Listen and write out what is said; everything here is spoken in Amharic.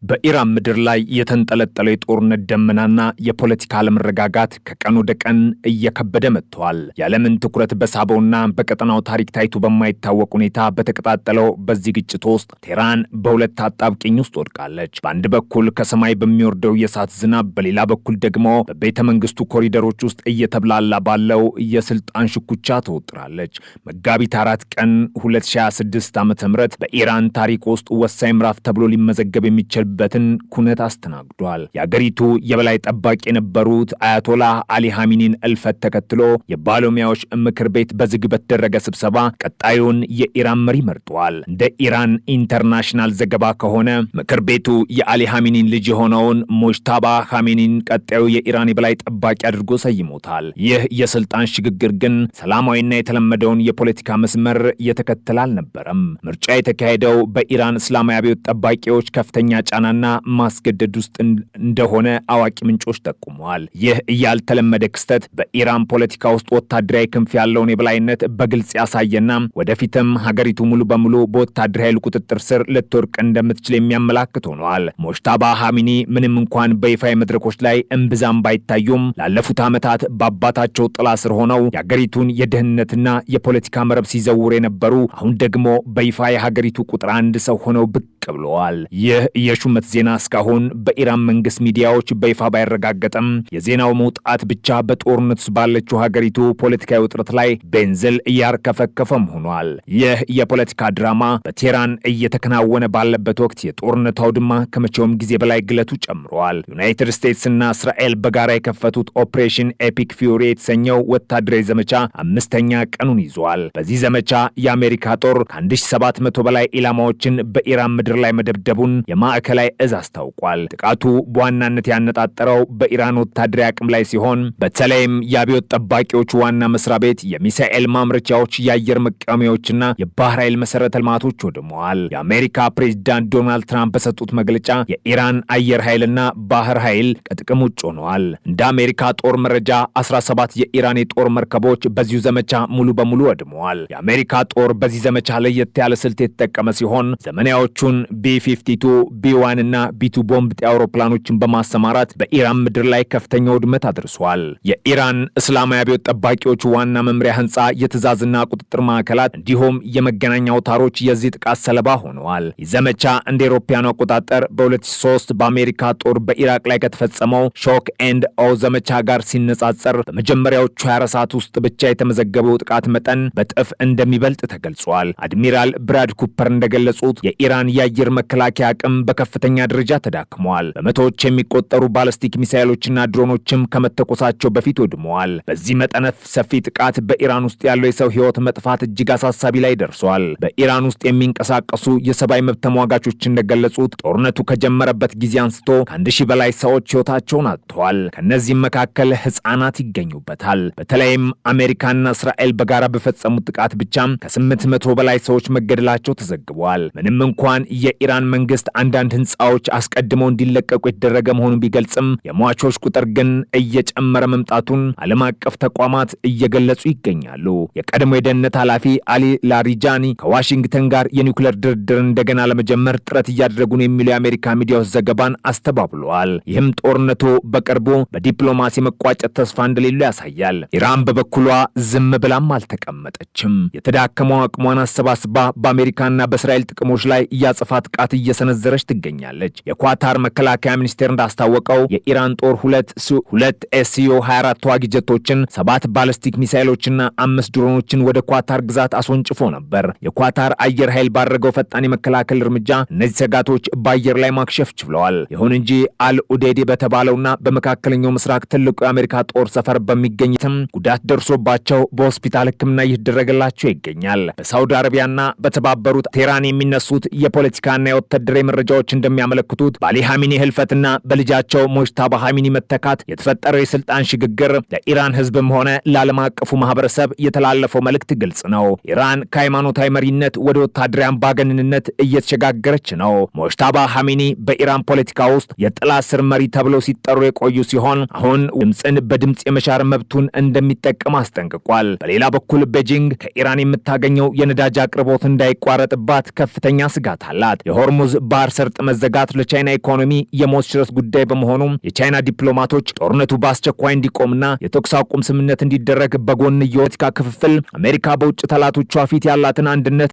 በኢራን ምድር ላይ የተንጠለጠለው የጦርነት ደመናና የፖለቲካ አለመረጋጋት ከቀን ወደ ቀን እየከበደ መጥቷል። የዓለምን ትኩረት በሳበውና በቀጠናው ታሪክ ታይቶ በማይታወቅ ሁኔታ በተቀጣጠለው በዚህ ግጭት ውስጥ ቴህራን በሁለት አጣብቂኝ ውስጥ ወድቃለች። በአንድ በኩል ከሰማይ በሚወርደው የእሳት ዝናብ፣ በሌላ በኩል ደግሞ በቤተ መንግስቱ ኮሪደሮች ውስጥ እየተብላላ ባለው የስልጣን ሽኩቻ ተወጥራለች። መጋቢት 4 ቀን 2026 ዓ.ም በኢራን ታሪክ ውስጥ ወሳኝ ምዕራፍ ተብሎ ሊመዘገብ የሚችልበትን ኩነት አስተናግዷል። የአገሪቱ የበላይ ጠባቂ የነበሩት አያቶላህ አሊ ሐሚኒን እልፈት ተከትሎ የባለሙያዎች ምክር ቤት በዝግ በተደረገ ስብሰባ ቀጣዩን የኢራን መሪ መርጧል። እንደ ኢራን ኢንተርናሽናል ዘገባ ከሆነ ምክር ቤቱ የአሊ ሐሚኒን ልጅ የሆነውን ሙጅታባ ሐሚኒን ቀጣዩ የኢራን የበላይ ጠባቂ አድርጎ ሰይሞታል። ይህ የስልጣን ሽግግር ግን ሰላማዊና የተለመደውን የፖለቲካ መስመር የተከተለ አልነበረም። ምርጫ የተካሄደው በኢራን እስላማዊ አብዮት ጠባቂዎች ከፍተኛ ጫናና ማስገደድ ውስጥ እንደሆነ አዋቂ ምንጮች ጠቁመዋል። ይህ ያልተለመደ ክስተት በኢራን ፖለቲካ ውስጥ ወታደራዊ ክንፍ ያለውን የበላይነት በግልጽ ያሳየና ወደፊትም ሀገሪቱ ሙሉ በሙሉ በወታደራዊ ኃይል ቁጥጥር ስር ልትወድቅ እንደምትችል የሚያመላክት ሆኗል። ሙጅታባ ሐሚኒ ምንም እንኳን በይፋዊ መድረኮች ላይ እምብዛም ባይታዩም ላለፉት ዓመታት በአባታቸው ጥላ ስር ሆነው የሀገሪቱን የደህንነትና የፖለቲካ መረብ ሲዘውሩ የነበሩ አሁን ደግሞ በይፋ የሀገሪቱ ቁጥር አንድ ሰው ሆነው ብቅ ብለዋል። ይህ የሹመት ዜና እስካሁን በኢራን መንግስት ሚዲያዎች በይፋ ባይረጋገጥም የዜናው መውጣት ብቻ በጦርነት ውስጥ ባለችው ሀገሪቱ ፖለቲካዊ ውጥረት ላይ ቤንዝል እያርከፈከፈም ሆኗል። ይህ የፖለቲካ ድራማ በቴህራን እየተከናወነ ባለበት ወቅት የጦርነቱ አውድማ ከመቼውም ጊዜ በላይ ግለቱ ጨምሯል። ዩናይትድ ስቴትስና እስራኤል በጋራ የከፈቱት ኦፕሬሽን ኤፒክ ፊውሪ የተሰኘው ወታደራዊ ዘመቻ 5ኛ ቀኑን ይዟል። በዚህ ዘመቻ የአሜሪካ ጦር ከ1700 በላይ ኢላማዎችን በኢራን ምድር ላይ መደብደቡን የማዕከላዊ እዝ አስታውቋል። ጥቃቱ በዋናነት ያነጣጠረው በኢራን ወታደራዊ አቅም ላይ ሲሆን በተለይም የአብዮት ጠባቂዎች ዋና መስሪያ ቤት፣ የሚሳኤል ማምረቻዎች፣ የአየር መቃወሚያዎችና የባህር ኃይል መሰረተ ልማቶች ወድመዋል። የአሜሪካ ፕሬዝዳንት ዶናልድ ትራምፕ በሰጡት መግለጫ የኢራን አየር ኃይልና ባህር ኃይል ከጥቅም ውጭ ሆነዋል። እንደ አሜሪካ ጦር መረጃ 17 የኢራን የጦር መርከቦች በዚሁ ዘመቻ ሙሉ በሙሉ ወድመዋል። የአሜሪካ ጦር በዚህ ዘመቻ ለየት ያለ ስልት የተጠቀመ ሲሆን ዘመናዎቹን ቢ52፣ ቢ1 እና ቢ2 ቦምብ ጣይ አውሮፕላኖችን በማሰማራት በኢራን ምድር ላይ ከፍተኛ ውድመት አድርሷል። የኢራን እስላማዊ አብዮት ጠባቂዎች ዋና መምሪያ ህንፃ፣ የትዕዛዝና ቁጥጥር ማዕከላት እንዲሁም የመገናኛ አውታሮች የዚህ ጥቃት ሰለባ ሆነዋል። ይህ ዘመቻ እንደ አውሮፓውያኑ አቆጣጠር በ2003 በአሜሪካ ጦር በኢራቅ ላይ ከተፈጸመው ሾክ ኤንድ ኦ ዘመቻ ጋር ሲነጻጸር በመጀመሪያዎቹ 24 ሰዓት ውስጥ ብቻ የተመዘገበው ጥቃት መጠን በጥፍ እንደሚበልጥ ተገልጿል። አድሚራል ብራድ ኩፐር እንደገለጹት የኢራን የአየር መከላከያ አቅም በከፍተኛ ደረጃ ተዳክመዋል። በመቶዎች የሚቆጠሩ ባለስቲክ ሚሳይሎችና ድሮኖችም ከመተኮሳቸው በፊት ወድመዋል። በዚህ መጠነ ሰፊ ጥቃት በኢራን ውስጥ ያለው የሰው ህይወት መጥፋት እጅግ አሳሳቢ ላይ ደርሷል። በኢራን ውስጥ የሚንቀሳቀሱ የሰብአዊ መብት ተሟጋቾች እንደገለጹት ጦርነቱ ከጀመረበት ጊዜ አንስቶ ከ1000 በላይ ሰዎች ህይወታቸውን አጥተዋል። ከነዚህም መካከል ህፃናት ይገኙበታል። በተለይም አሜሪካና እስራኤል በጋራ በፈጸሙት ጥቃት ብቻም ከ800 በላይ ሰዎች መገደላቸው ተዘግቧል። ምንም እንኳን የኢራን መንግስት አንዳንድ ህንፃዎች አስቀድመው እንዲለቀቁ የተደረገ መሆኑን ቢገልጽም የሟቾች ቁጥር ግን እየጨመረ መምጣቱን ዓለም አቀፍ ተቋማት እየገለጹ ይገኛሉ። የቀድሞ የደህንነት ኃላፊ አሊ ላሪጃኒ ከዋሽንግተን ጋር የኒውክሌር ድርድር እንደገና ለመጀመር ጥረት እያደረጉ ነው የሚለው የአሜሪካ ሚዲያዎች ዘገባን አስተባብለዋል። ይህም ጦርነቱ በቅርቡ በዲፕሎማሲ መቋጨት ተስፋ እንደሌለው ያሳያል። ኢራን በበኩሏ ዝም ብላም አልተቀመጠችም። የተዳከመው አቅሟን አሰባስባ በአሜሪካና በእስራኤል ጥቅሞች ላይ እያጸፋ ጥቃት እየሰነዘረች ትገኛለች። የኳታር መከላከያ ሚኒስቴር እንዳስታወቀው የኢራን ጦር ሁለት ኤስዩ 24 ተዋጊ ጀቶችን፣ 7 ባለስቲክ ሚሳይሎችና 5 ድሮኖችን ወደ ኳታር ግዛት አስወንጭፎ ነበር። የኳታር አየር ኃይል ባደረገው ፈጣን የመከላከል እርምጃ እነዚህ ስጋቶች በአየር ላይ ማክሸፍ ችለዋል። ይሁን እንጂ አልኡዴድ በተባለውና በመካከለኛው ምስራቅ ትልቁ የአሜሪካ ጦር ሰፈር በሚገኝትም ጉዳት ደርሶባቸው በሆስፒታል ሕክምና እየተደረገላቸው ይገኛል። በሳውዲ አረቢያና በተባበሩት ቴህራን የሚነሱት የፖለቲካና የወታደራዊ መረጃዎች እንደሚያመለክቱት በአሊ ሐሚኒ ህልፈትና በልጃቸው ሙጅታባ ሐሚኒ መተካት የተፈጠረው የስልጣን ሽግግር ለኢራን ህዝብም ሆነ ለዓለም አቀፉ ማህበረሰብ የተላለፈው መልእክት ግልጽ ነው። ኢራን ከሃይማኖታዊ መሪነት ወደ ወታደራዊ አምባገነንነት እየተሸጋገረች ነው። ሙጅታባ ሐሚኒ በኢራን ፖለቲካ ውስጥ የጥላ ስር መሪ ተብለው ሲጠሩ የቆዩ ሲሆን አሁን ድምፅን በድምፅ የመሻር መብቱን እንደሚጠቀም አስጠንቅቋል። በሌላ በኩል ቤጂንግ ከኢራን የምታገኘው የነዳጅ አቅርቦት እንዳይቋረጥባት ከፍተኛ ስጋት አላት። የሆርሙዝ ባህር ሰርጥ መዘጋት ለቻይና ኢኮኖሚ የሞት ሽረት ጉዳይ በመሆኑ የቻይና ዲፕሎማቶች ጦርነቱ በአስቸኳይ እንዲቆምና የተኩስ አቁም ስምምነት እንዲደረግ በጎንዮሽ ክፍፍል አሜሪካ በውጭ ጠላቶቿ ፊት ያላትን አንድነት